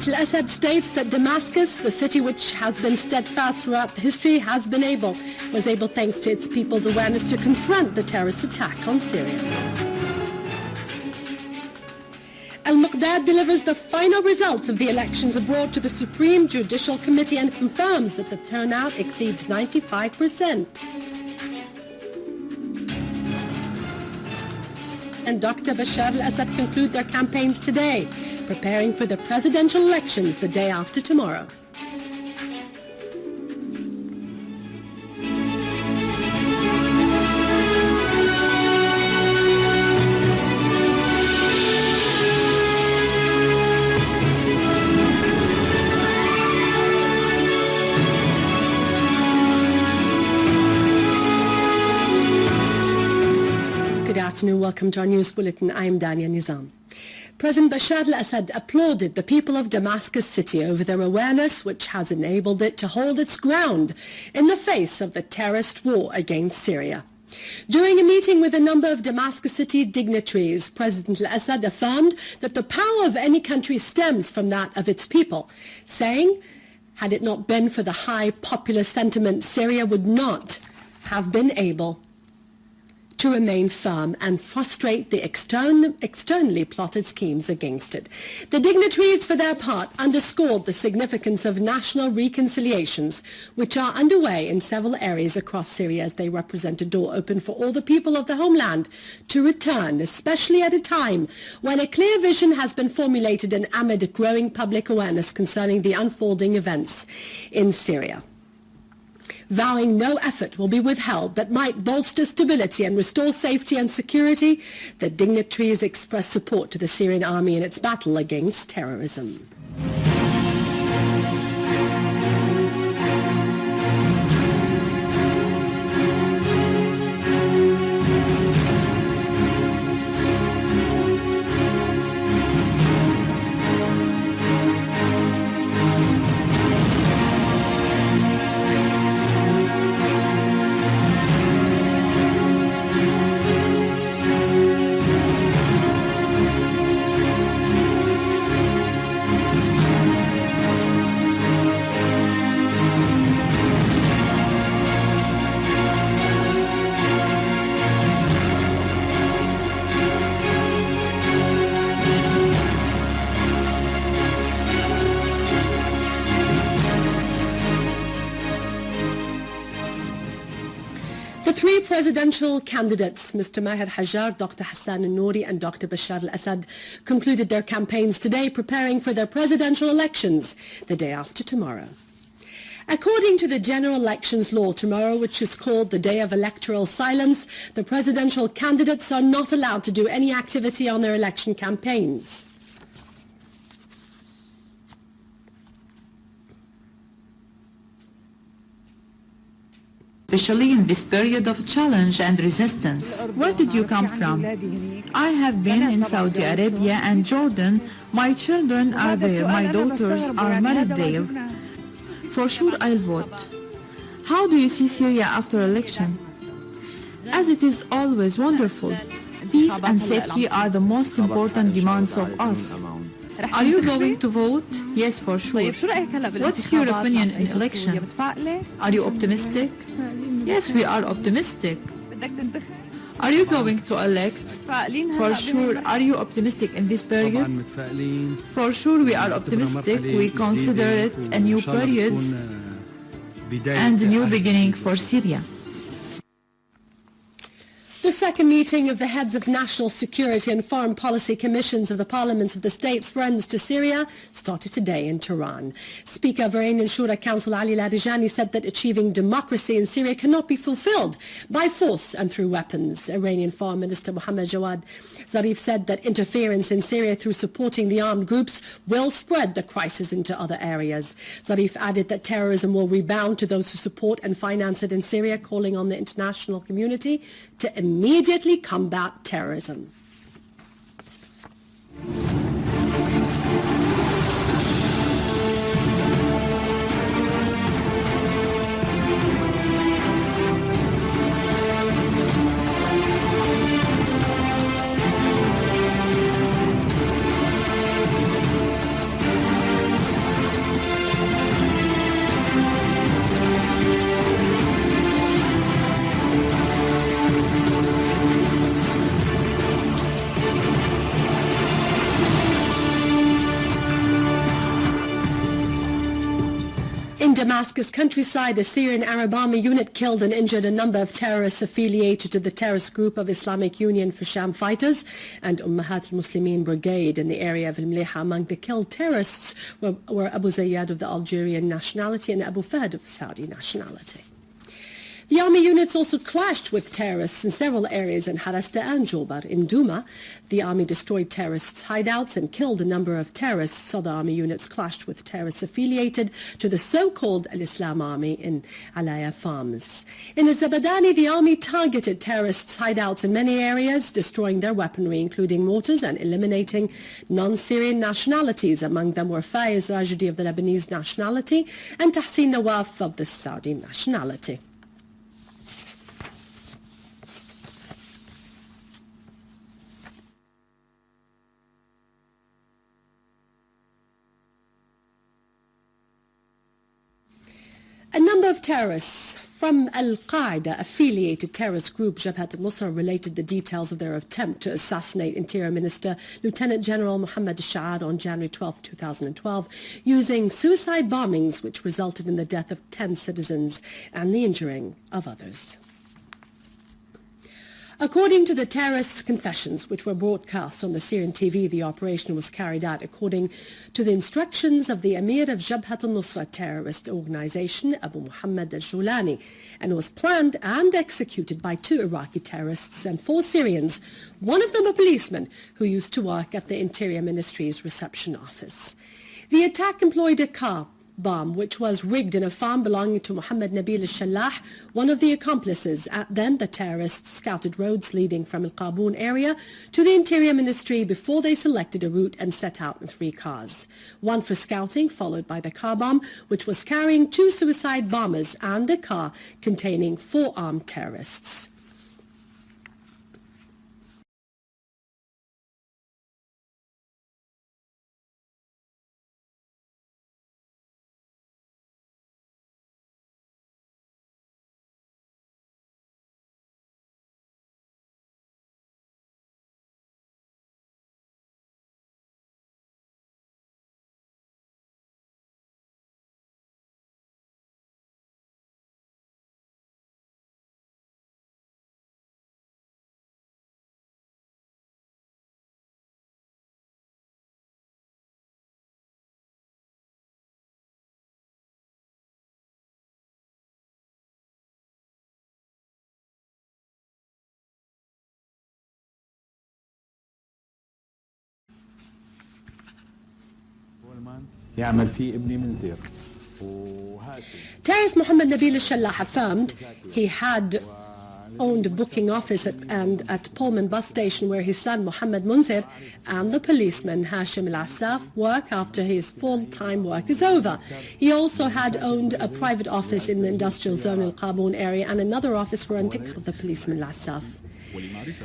President al-Assad states that Damascus, the city which has been steadfast throughout history, was able thanks to its people's awareness to confront the terrorist attack on Syria. Al-Miqdad delivers the final results of the elections abroad to the Supreme Judicial Committee and confirms that the turnout exceeds 95%. And Dr. Bashar al-Assad conclude their campaigns today, preparing for the presidential elections the day after tomorrow. Welcome to our news bulletin. I'm Dania Nizam. President Bashar al-Assad applauded the people of Damascus city over their awareness, which has enabled it to hold its ground in the face of the terrorist war against Syria. During a meeting with a number of Damascus city dignitaries, President al-Assad affirmed that the power of any country stems from that of its people, saying, had it not been for the high popular sentiment, Syria would not have been able to remain firm and frustrate the externally plotted schemes against it. The dignitaries, for their part, underscored the significance of national reconciliations, which are underway in several areas across Syria, as they represent a door open for all the people of the homeland to return, especially at a time when a clear vision has been formulated and amid growing public awareness concerning the unfolding events in Syria. Vowing no effort will be withheld that might bolster stability and restore safety and security, the dignitaries express support to the Syrian Army in its battle against terrorism. Three presidential candidates, Mr. Maher Hajar, Dr. Hassan al-Nouri and Dr. Bashar al-Assad, concluded their campaigns today, preparing for their presidential elections the day after tomorrow. According to the general elections law, tomorrow, which is called the Day of Electoral Silence, the presidential candidates are not allowed to do any activity on their election campaigns. Especially in this period of challenge and resistance. Where did you come from? I have been in Saudi Arabia and Jordan. My children are there. My daughters are married there. For sure I'll vote. How do you see Syria after election? As it is always wonderful. Peace and safety are the most important demands of us. Are you going to vote? Yes, for sure. What's your opinion in election? Are you optimistic? Yes, we are optimistic. Are you going to elect? For sure. Are you optimistic in this period? For sure we are optimistic. We consider it a new period and a new beginning for Syria. The second meeting of the heads of national security and foreign policy commissions of the parliaments of the states friends to Syria started today in Tehran. Speaker of Iranian Shura Council Ali Larijani said that achieving democracy in Syria cannot be fulfilled by force and through weapons. Iranian Foreign Minister Mohammad Jawad Zarif said that interference in Syria through supporting the armed groups will spread the crisis into other areas. Zarif added that terrorism will rebound to those who support and finance it in Syria, calling on the international community to immediately combat terrorism. In Damascus countryside, a Syrian Army unit killed and injured a number of terrorists affiliated to the terrorist group of Islamic Union for Sham fighters and Ummahat al-Muslimin brigade in the area of Al-Mliha. Among the killed terrorists were Abu Zayyad of the Algerian nationality and Abu Fahd of Saudi nationality. The army units also clashed with terrorists in several areas in Harasta and Jobar. In Douma, the army destroyed terrorists' hideouts and killed a number of terrorists. Other army units clashed with terrorists affiliated to the so-called Al-Islam Army in Alaya farms. In Zabadani, the army targeted terrorists' hideouts in many areas, destroying their weaponry, including mortars, and eliminating non-Syrian nationalities. Among them were Faiz Rajdi of the Lebanese nationality and Tahsin Nawaf of the Saudi nationality. A number of terrorists from Al-Qaeda affiliated terrorist group Jabhat al-Nusra related the details of their attempt to assassinate Interior Minister Lieutenant General Mohammed al-Sha'ad on January 12, 2012, using suicide bombings which resulted in the death of 10 citizens and the injuring of others. According to the terrorists' confessions, which were broadcast on the Syrian TV, the operation was carried out according to the instructions of the Emir of Jabhat al-Nusra terrorist organization, Abu Muhammad al-Shulani, and was planned and executed by 2 Iraqi terrorists and 4 Syrians, one of them a policeman who used to work at the Interior Ministry's reception office. The attack employed a car bomb, which was rigged in a farm belonging to Mohammed Nabil al-Shallah, one of the accomplices. Then the terrorists scouted roads leading from Al-Qaboon area to the Interior Ministry before they selected a route and set out in 3 cars. One for scouting, followed by the car bomb, which was carrying 2 suicide bombers, and a car containing 4 armed terrorists. Terrorist Mohammed Nabil al-Shallah affirmed he had owned a booking office at Pullman bus station where his son Mohammed Munzir and the policeman Hashim al-Assaf work after his full-time work is over. He also had owned a private office in the industrial zone in Al-Qaboon area and another office for renting of the policeman al-Assaf.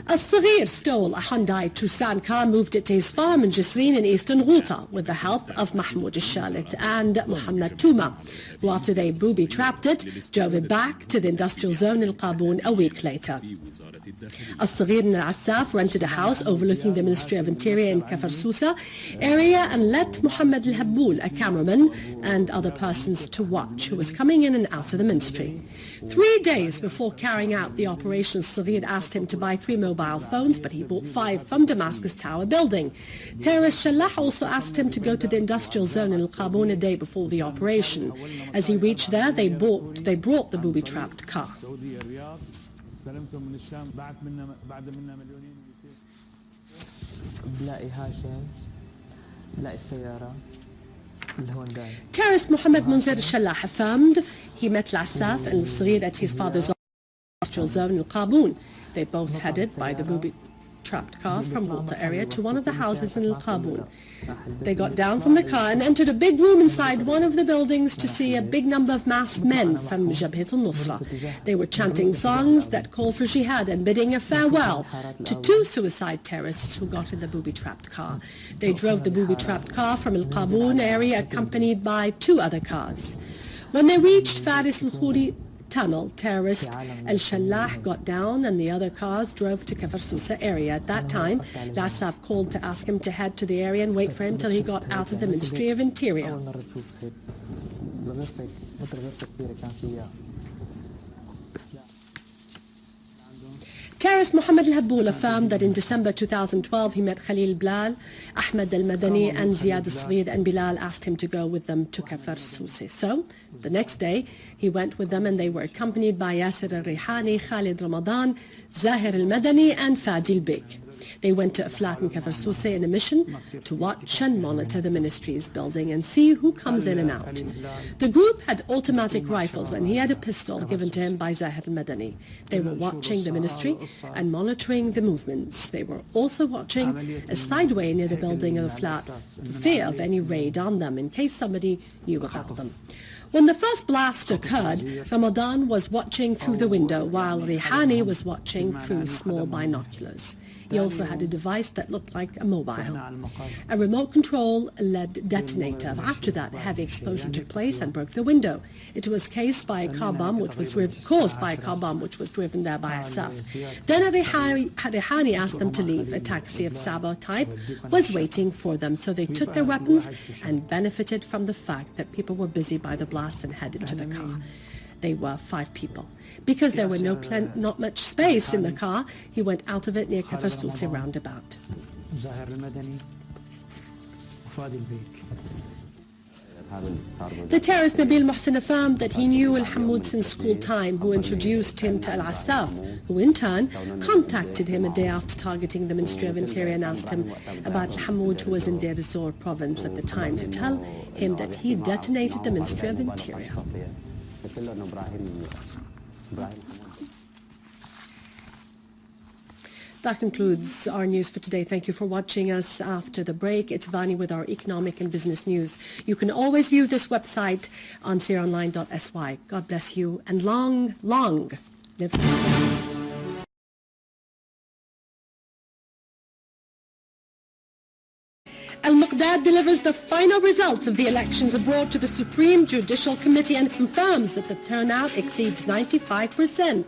Al-Saghir stole a Hyundai Tucson car, moved it to his farm in Jisreen in eastern Ghouta with the help of Mahmoud al-Shalit and Muhammad Touma, who after they booby-trapped it, drove it back to the industrial zone in Al-Qaboon a week later. Al-Saghir and Al-Assaf rented a house overlooking the Ministry of Interior in Kafar Sousa area and let Muhammad al-Habboul, a cameraman, and other persons to watch, who was coming in and out of the ministry. 3 days before carrying out the operation, Saghir asked him to buy 3 mobile phones, but he bought 5 from Damascus Tower building. Terrorist Shallah also asked him to go to the industrial zone in Al-Qaboon a day before the operation. As he reached there, they brought the booby-trapped car. Terrorist Mohammed Munzir al-Shallah affirmed he met al-Assaf and al-Saghir at his father's industrial zone in Al-Qaboon. They both headed by the booby-trapped car from Ghouta area to one of the houses in Al-Qaboon. They got down from the car and entered a big room inside one of the buildings to see a big number of masked men from Jabhat al-Nusra. They were chanting songs that call for jihad and bidding a farewell to 2 suicide terrorists who got in the booby-trapped car. They drove the booby-trapped car from Al-Qaboon area accompanied by 2 other cars. When they reached Faris al-Khoury tunnel, terrorist al-Shallah got down and the other cars drove to Kafar Sousa area. At that time, al-Assaf called to ask him to head to the area and wait for him till he got out of the Ministry of Interior. Terrorist Mohammed al-Habboul affirmed that in December 2012 he met Khalil Blal, Ahmed al-Madani and Ziyad al-Saghir, and Bilal asked him to go with them to Kafar Sousse. So, the next day, he went with them and they were accompanied by Yasser al-Rihani, Khalid Ramadan, Zahir al-Madani and Fadil Bek. They went to a flat in Kafar Sousse in a mission to watch and monitor the ministry's building and see who comes in and out. The group had automatic rifles and he had a pistol given to him by Zahir al-Madani. They were watching the ministry and monitoring the movements. They were also watching a sideway near the building of the flat for fear of any raid on them in case somebody knew about them. When the first blast occurred, Ramadan was watching through the window while Rihani was watching through small binoculars. He also had a device that looked like a mobile. A remote control led detonator. After that, a heavy explosion took place and broke the window. It was caused by a car bomb which was driven there by a SAF. Then Rihani asked them to leave. A taxi of Saba type was waiting for them, so they took their weapons and benefited from the fact that people were busy by the blast and headed to the car. They were 5 people. Because there were not much space in the car, he went out of it near Kafar Sousse roundabout. The terrorist Nabil Mohsen affirmed that he knew Al-Hammoud since school time, who introduced him to Al-Assad, who in turn contacted him a day after targeting the Ministry of Interior and asked him about Al-Hammoud, who was in Deir ez-Zor province at the time, to tell him that he detonated the Ministry of Interior. That concludes our news for today. Thank you for watching us. After the break, it's Vani with our economic and business news. You can always view this website on syriaonline.sy. God bless you, and long, long live Syria. Al-Miqdad delivers the final results of the elections abroad to the Supreme Judicial Committee and confirms that the turnout exceeds 95%.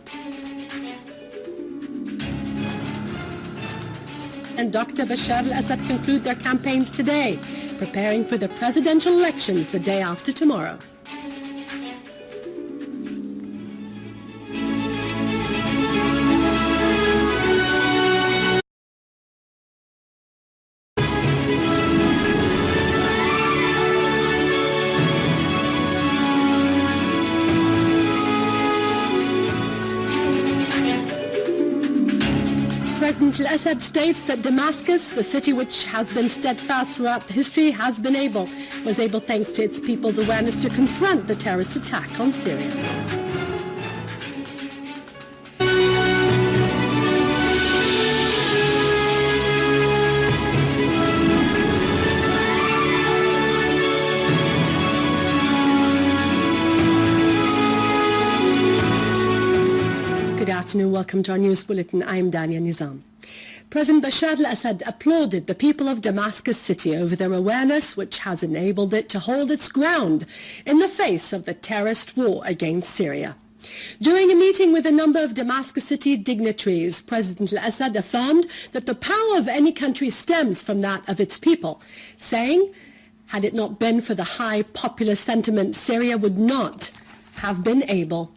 And Dr. Bashar al-Assad conclude their campaigns today, preparing for the presidential elections the day after tomorrow. President al-Assad states that Damascus, the city which has been steadfast throughout history, was able thanks to its people's awareness to confront the terrorist attack on Syria. Good afternoon, welcome to our news bulletin. I'm Dania Nizam. President Bashar al-Assad applauded the people of Damascus city over their awareness, which has enabled it to hold its ground in the face of the terrorist war against Syria. During a meeting with a number of Damascus city dignitaries, President al-Assad affirmed that the power of any country stems from that of its people, saying, had it not been for the high popular sentiment, Syria would not have been able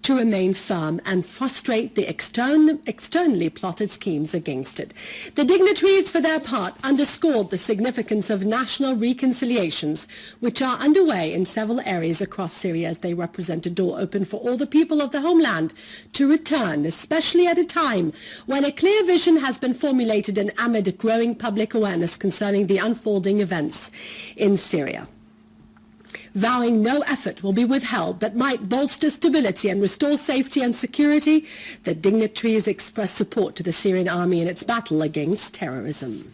to remain firm and frustrate the externally plotted schemes against it. The dignitaries, for their part, underscored the significance of national reconciliations, which are underway in several areas across Syria, as they represent a door open for all the people of the homeland to return, especially at a time when a clear vision has been formulated and amid a growing public awareness concerning the unfolding events in Syria. Vowing no effort will be withheld that might bolster stability and restore safety and security, the dignitaries expressed support to the Syrian Army in its battle against terrorism.